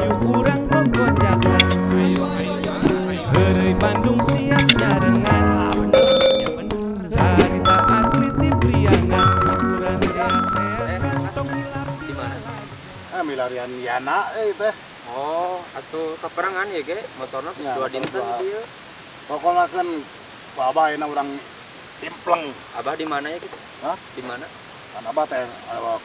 hayu urang kokojakan Heureuy Bandung siap nyarengan carita asli ti Priangan hiburan kantong hilap di mana milarian Yana teh. Oh, atuh kaperangan ya ge, motorna geus dua dinten dieu. Pokoknya kan Abah enak orang timpleng. Abah di mana ya gitu? Hah? Di mana? Kan Abah teh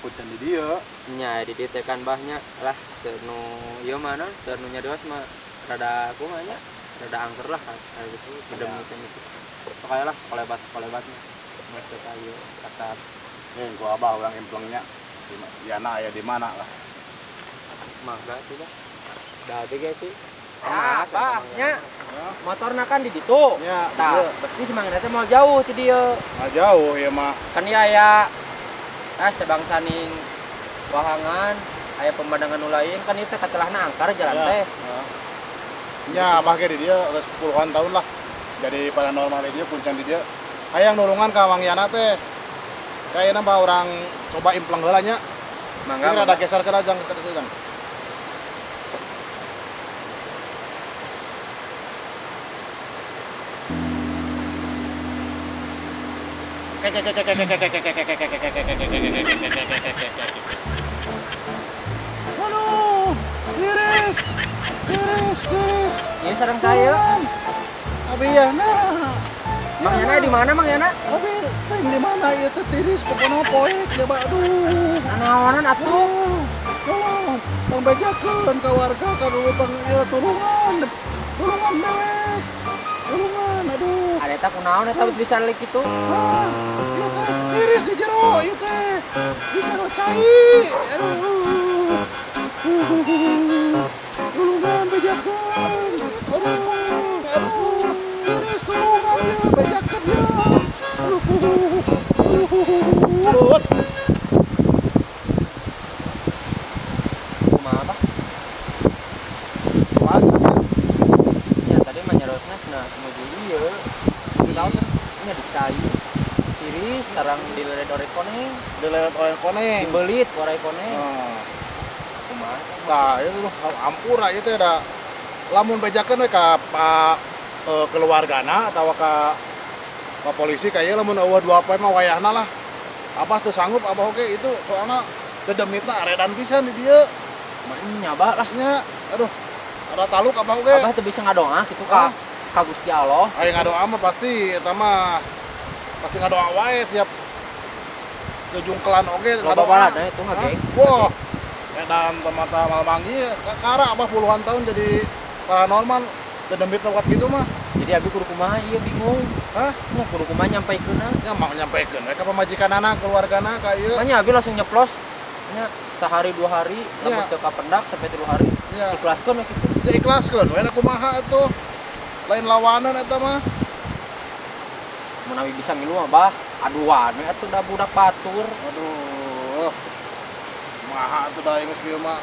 kucing di dia. Nya di dieu teh kan bahnya lah seunu ieu mana? Seunu nyadewas mah rada kumaha nya? Rada angker lah kayak gitu. Gedem teh misi. Sekali lah sekolebatnya. Mereka kayu kasar. Gua Abah orang implengnya. Yana aya di mana lah? Mah gak tuh dah. Da teh ge sih. Ah, nya motorna kan di ditu. Ya, Tah, berarti semangna teh mau jauh ti dieu. jauh ya mah. Kan ieu aya sebangsaning wahangan, aya pemandangan nu lain kan ieu teh katelahna angkar jalan teh. Ya, Abah ge di dia geus puluhan tahun lah. Jadi paranormal di dia kuncen di dia. Hayang nulungan ka Mang Yana teh. Kayaknya mah orang coba impleng heula nya. Mangga. Ini rada geser ke rajang ke sedang. Waduh, Iris. Ieu sareng saya. Abi ya nah. Mang Yana di mana Mang Yana? Abi teh di mana ieu teh tiris pokona poek ya baduh. Nanaonan atuh. Tolong, pembejakeun ka warga ka dulu bang ieu tulungan dewek. Tulungan aduh. Ada eta kunaon eta bisa leuwih kitu? Ah, ieu teh tiris di jero ieu teh. Di jero cai. Aduh. Tulungan bejakeun. Aduh. Tiris tulungan ieu bejakeun ieu. Aduh. Kumaha Pak? Ya tadi mah nyarosna cenah menuju ieu. Di laut nya dicai. Tiris sareng dileret ore koneng, Dilewat orang koneng. dibelit warai koneng. Nah, Kumaha? nah itu ampura itu ada lamun bejakeun we ka keluargana atau ka polisi kayak lamun eueuh dua poe mah wayahna lah. Abah teu sanggup abah oge itu soalna dedemitna aredan pisan di dieu. Mah nyaba lah. Nya, aduh. Ada taluk abah oge. Abah teu bisa ngadoa kitu ka Gusti Allah. Aya ngadoa mah pasti eta mah pasti ngadoa wae tiap kejungkelan oge Loba ngadoa. balada itu mah, geng. Wah. Edan temata malmanggi kakara abah puluhan tahun jadi paranormal dedemit lewat gitu mah. Jadi abi kudu kumaha ieu bingung. Hah? Nya kudu kumaha nyampaikeunna. Ya mau nyampekeun we ka pamajikanana keluargana ka ieu. Makanya abi langsung nyeplos. Nya sehari 2 hari, lamun teu kapendak sampai 3 hari. Ya. Ikhlaskeun we kitu. Ya ikhlaskeun we da kumaha atuh. Lain lawanan eta mah. Mun abi bisa ngilu mah bah, aduan we atuh da budak batur. Aduh. Kumaha atuh da geus kieu mah.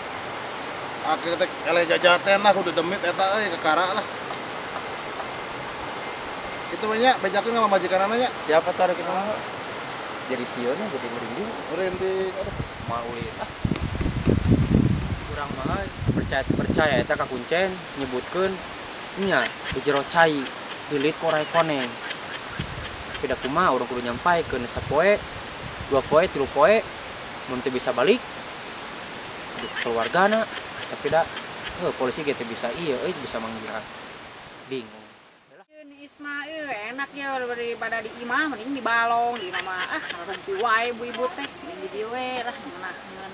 Akhir teh eleh jajaten lah kudu demit eta euy kakara lah. Itu banyak bejakeun ka pamajikanana nya. Siapa tuh ada kita? Jadi sionya jadi merinding. Merinding aduh. Maulid ah. Kurang mah percaya eta ka kuncen nyebutkeun nya di jero cai dilit korai koneng. Tidak kumaha urang kudu nyampaikeun sapoe, 2 poe, 3 poe mun teu bisa balik di keluargana tapi da polisi ge teu bisa ieu bisa manggilan. Bingung. Ismail enak ya daripada di imah mending di balong di nama rumpi wae ibu-ibu teh mending di dieu we lah ngeunaheun.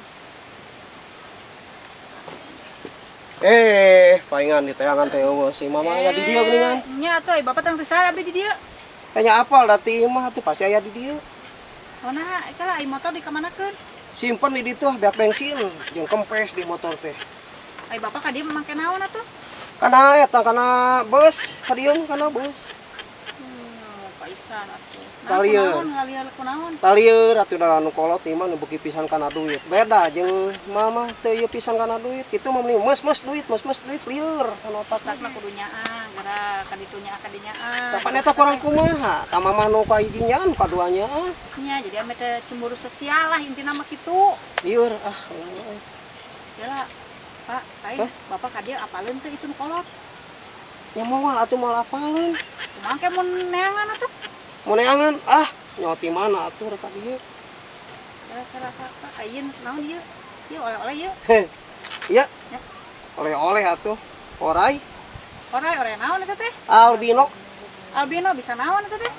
Palingan di teangan teh si mama aya di dieu geuningan. Nya atuh bapak tang teu sae abdi di dieu. Tanya apal da ti imah atuh pasti aya di dieu. Oh nah, eta ai motor di kamanakeun? Simpen di ditu beak bensin jeung kempes di motor teh. Ai bapak ka dieu make naon atuh? Kana eta kana bus, hadiung kana bus. Paisan atuh. Talieur. Ngalieur kunaon? Talieur atuh da anu kolot imah nu beuki pisan kana duit. Beda jeung mama teu ieu pisan kana duit. Kitu mah mending mes duit lieur kana otak. Mah kudu nyaang, gara ka ditu nyaang ka dinyaang. Kapan eta kurang kumaha? Ta mama nu ka hijinya nu kaduanya Nya jadi ame teh cemburu sosial lah intina mah kitu. lieur Yalah Bapak, lain bapak kadir apalin teh itu nu kolot. Ya moal atuh moal apaleun. Kumaha ke mun neangan atuh? Mun neangan nyoti mana atuh rek ka dieu. Kata ayeuna naon ieu? Ieu oleh-oleh ieu. Iya. Oleh-oleh atuh. Orai. Orai naon eta teh? Albino. Albino bisa naon eta teh?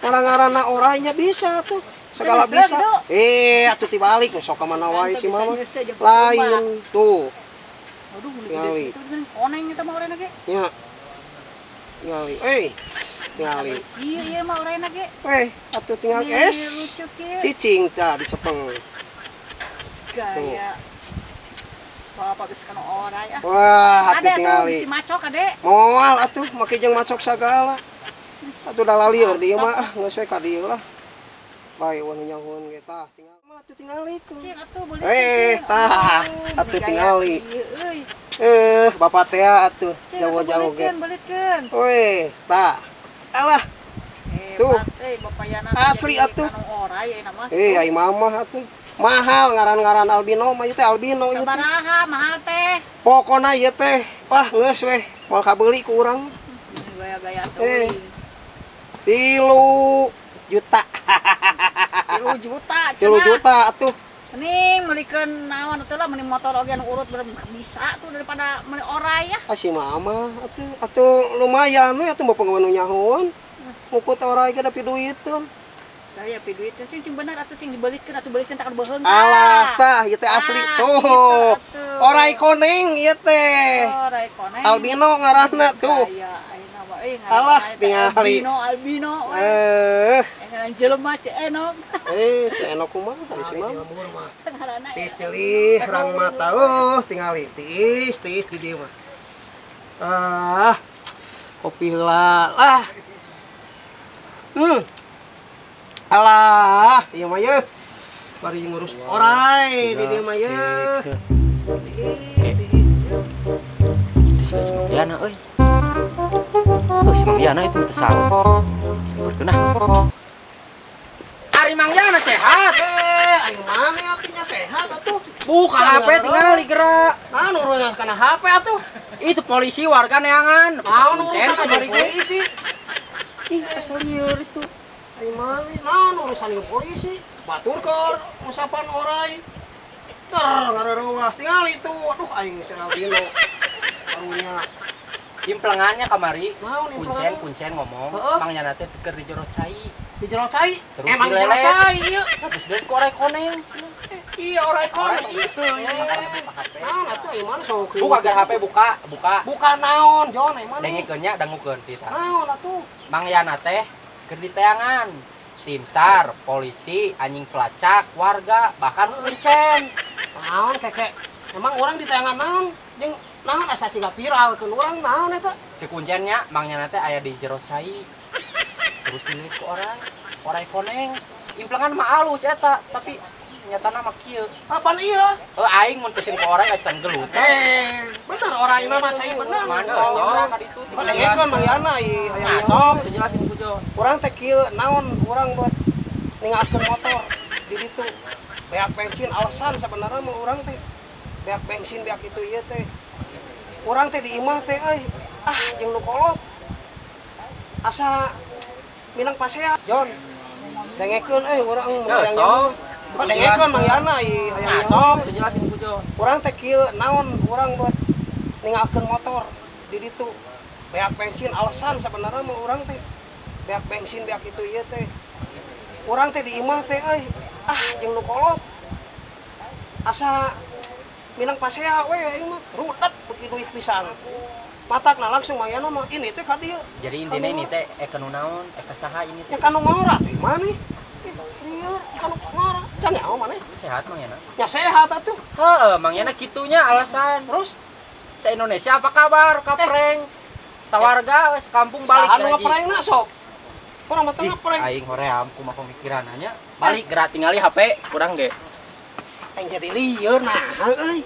Ngaran-ngaranna orainya bisa tuh. Segala Serius, bisa. Atuh tibalik sok ka mana wae si mama. Bisa jeung Lain tuh. Aduh, Tingali. itu kan koneng eta mah orangna ge. Ya. Tingali. Tingali. Iya mah orangna ge. Atuh tinggal Lucu kieu. cicing tah dicepeng. Gaya. Bapak geus kana orai ah. Wah, atuh Ade atuh tingali. si macok ade. Moal atuh make jeung macok sagala. Atuh da lalieur dieu mah geus we ka dieu lah. Bae anu nyahoeun ge tah tinggal. Mah atuh tingalikeun. Cing atuh boleh. Tah, atuh tingali. Bapak teh atuh jauh-jauh ge. Belitkeun. Tah. Alah, tuh. Bapak yana Asli atuh. Orai ayeuna mah. Ai mamah atuh. Mahal ngaran-ngaran albino mah ieu teh albino ieu teh. Sabaraha mahal teh? Pokona ieu teh, geus we moal kabeuli ku urang. Gaya-gaya tuh. 3 juta. 3 juta. 3 juta atuh. Mending meulikeun naon atuh lah mending motor oge anu urut bisa tuh daripada meuli orai ya. Si mama atuh lumayan we atuh bapak nu nyahoeun. Muput orai ge da piduiteun. Daya piduit sing bener atuh sing dibeulikeun atuh beulikeun tak beheung. Alah tah ieu teh asli tuh. Orai koneng ieu teh. Orai koneng. Albino ngaranna tuh. Alah tingali. Albino. Ngaran jelema cek enok. Cek enok kumaha si mama. Ngaranna. Tiis ceulih rang mata tingali tiis di dieu mah. Kopi heula lah. Alah, ieu mah ye. Bari ngurus orai di dieu mah ye. Itu si Mang Yana euy. Si Mang Yana itu teu salah. Sampurkeun ah. Ari Mang Yana sehat. Ayo mana artinya sehat atuh? Buka HP tinggali gerak. Nah, nurunan kana HP atuh. Itu polisi warga neangan. Mau Kuncen urusan kamari ka polisi. Ih, asal lieur itu. Ayo mana urusan ke polisi. Batur keur usapan orai. Ngarerewas tingali tuh. Aduh aing si Albino. Karunya Implengannya kamari. Naon implengan? Kuncen ngomong. Heeh. Mang Yana teh keur di jero cai. di jero cai. Terus Emang di jero dilelet. cai ieu. Terus dia ku orai koneng. Iya orai koneng. Itu ya makanya buka HP. Naon atuh ayo mana sok. Buka gar HP buka. Buka naon, Jon ayo mana? Dengikeun nya dangukeun tita. Naon atuh? Mang Yana teh keur di teangan. Tim SAR, polisi, anjing pelacak, warga, bahkan kuncen. Naon keke. Emang orang di tayangan naon? Jeung naon asa ciga viral keun urang naon eta? Cekuncennya Mang Yana teh aya di jero cai. Terus dilihat ke orai koneng. Implengan mah alus eta, tapi nyatana mah kieu. Apaan iya? Aing mun peuseun ke orai acan gelut. Bener orang ini mah saya bener. Mantap, orang ka ditu. Padengekeun Mang Yana ieu hayang. Sok dijelasin ku Jo. Urang teh kieu naon urang buat ningalkeun motor di ditu. Beak bensin alasan sebenarnya mah urang teh. Beak bensin beak itu ieu teh. Urang teh di imah teh jeung nu kolot. Asa minang pasea, Jon. Dengekeun urang hayang. Sok. Padengekeun Mang Yana ieu hayang. Sok dijelasin ku Jo. Urang teh kieu naon urang buat ningalkeun motor di ditu. Beak bensin alasan sebenarnya mah urang teh. Beak bensin beak itu ieu teh. Urang teh di imah teh jeung nu kolot. Asa minang pasea we aing mah rudet beuki duit pisan. Matakna langsung Mang Yana mah ini teh ka dieu. Jadi intinya ini teh nu naon, saha ini teh. Ya kanu ngora teh mana? Dieu kanu ngora. Can nyaho mana? Sehat Mang Yana. Ya sehat atuh. Heeh, Mang Yana kitunya alasan. Terus Se-Indonesia apa kabar? Kapreng. Sawarga wes kampung balik saha nu lagi. ngaprengna sok? Urang mah teu Ih, ngapreng. aing hoream kumaha pemikiran nya. Balik gerak tingali HP kurang ge. Aing jadi lieur nah euy.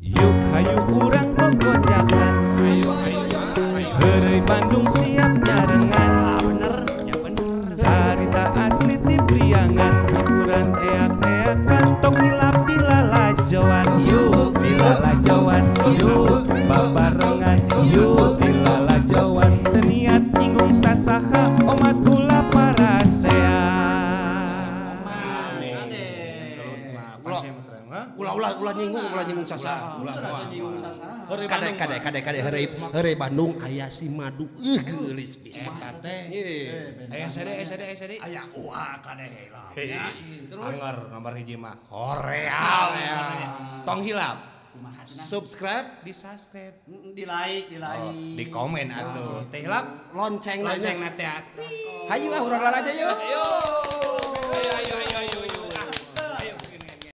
Yuk hayu urang gogojakan. Heureuy Bandung siap nyarengan. Bener, ya bener. Carita asli ti Priangan, hiburan eak-eakan, tong hilap di lalajoan. lalajowan yuk babarengan yuk lalajowan teniat inggung sasaha omat kula parasea. Ulah nyinggung sasaha. Kade heureuy Bandung aya si madu geulis pisan teh. Aya sede. Aya kade heula. Anger nomor hiji mah Korea. Tong hilap. Subscribe, Di subscribe, Di like. Di komen atuh. Teh hilap lonceng lonceng na teh. Hayu urang lalaja yuk. Ayo.